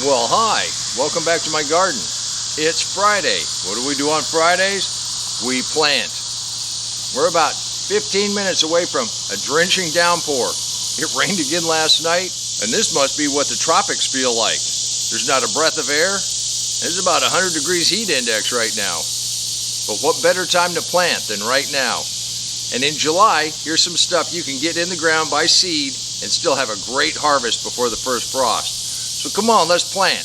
Well, hi. Welcome back to my garden. It's Friday. What do we do on Fridays? We plant. We're about 15 minutes away from a drenching downpour. It rained again last night, and this must be what the tropics feel like. There's not a breath of air. There's about 100 degrees heat index right now. But what better time to plant than right now? And in July, here's some stuff you can get in the ground by seed and still have a great harvest before the first frost. So come on, let's plant.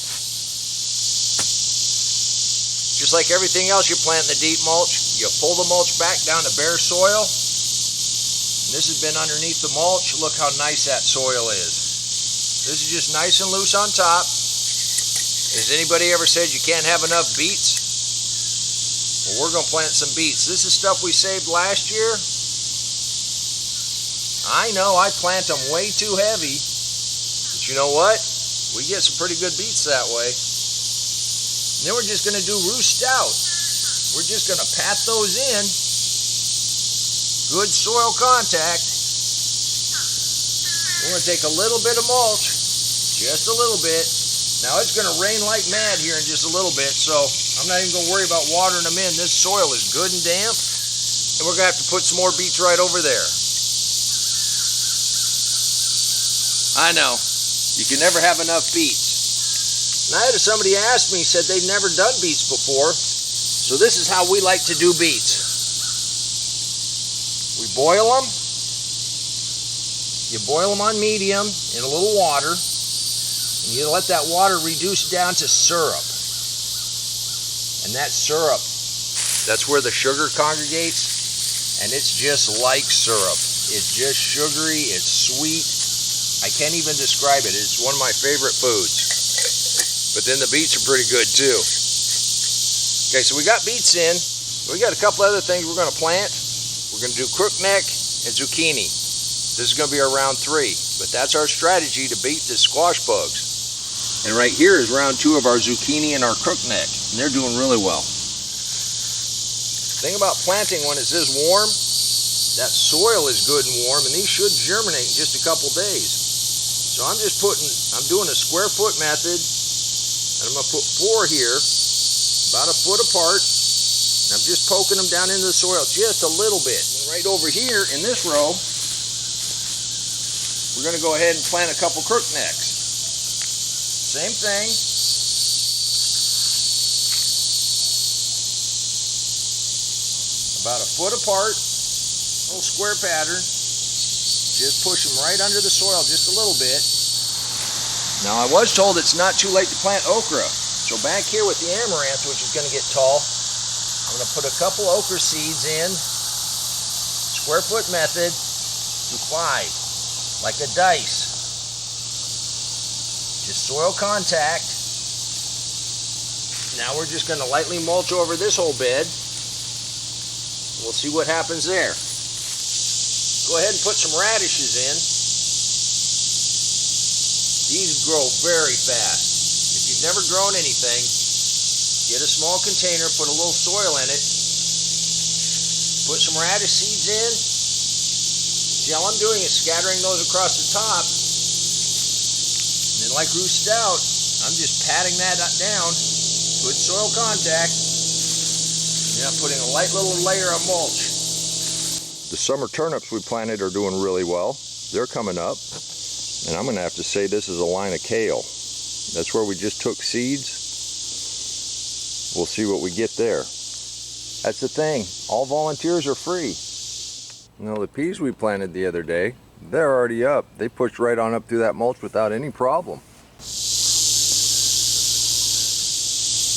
Just like everything else you plant in the deep mulch, you pull the mulch back down to bare soil. And this has been underneath the mulch. Look how nice that soil is. This is just nice and loose on top. Has anybody ever said you can't have enough beets? Well, we're going to plant some beets. This is stuff we saved last year. I know I plant them way too heavy, but you know what? We get some pretty good beets that way. And then we're just going to do roost out. We're just going to pat those in. Good soil contact. We're going to take a little bit of mulch, just a little bit. Now it's going to rain like mad here in just a little bit, so I'm not even going to worry about watering them in. This soil is good and damp, and we're going to have to put some more beets right over there. I know. You can never have enough beets. And I had somebody ask me, said they'd never done beets before. So this is how we like to do beets. We boil them. You boil them on medium in a little water. And you let that water reduce down to syrup. And that syrup, that's where the sugar congregates. And it's just like syrup. It's just sugary, it's sweet. I can't even describe it. It's one of my favorite foods. But then the beets are pretty good too. Okay, so we got beets in. We got a couple other things we're going to plant. We're going to do crookneck and zucchini. This is going to be our round 3. But that's our strategy to beat the squash bugs. And right here is round 2 of our zucchini and our crookneck. And they're doing really well. The thing about planting when it's this warm, that soil is good and warm, and these should germinate in just a couple days. So I'm doing a square foot method, and I'm going to put 4 here, about a foot apart, and I'm just poking them down into the soil just a little bit. And right over here in this row, we're going to go ahead and plant a couple crooknecks. Same thing. About a foot apart, little square pattern. Just push them right under the soil just a little bit. Now I was told it's not too late to plant okra. So back here with the amaranth, which is going to get tall, I'm going to put a couple okra seeds in. Square foot method to 5, like a dice. Just soil contact. Now we're just going to lightly mulch over this whole bed. We'll see what happens there. Go ahead and put some radishes in. These grow very fast. If you've never grown anything, get a small container, put a little soil in it, put some radish seeds in. See, all I'm doing is scattering those across the top. And then like roost out, I'm just patting that down. Good soil contact. And then I'm putting a light little layer of mulch. The summer turnips we planted are doing really well. They're coming up. And I'm going to have to say this is a line of kale. That's where we just took seeds. We'll see what we get there. That's the thing. All volunteers are free. Now the peas we planted the other day, they're already up. They pushed right on up through that mulch without any problem.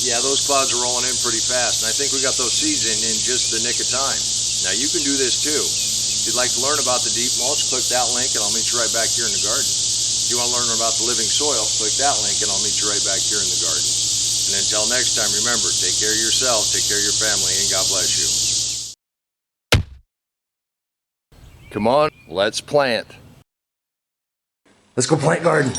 Yeah, those clouds are rolling in pretty fast. And I think we got those seeds in just the nick of time. Now you can do this too. If you'd like to learn about the deep mulch, click that link and I'll meet you right back here in the garden. If you want to learn about the living soil, click that link and I'll meet you right back here in the garden. And until next time, remember, take care of yourself, take care of your family, and God bless you. Come on, let's plant. Let's go plant garden.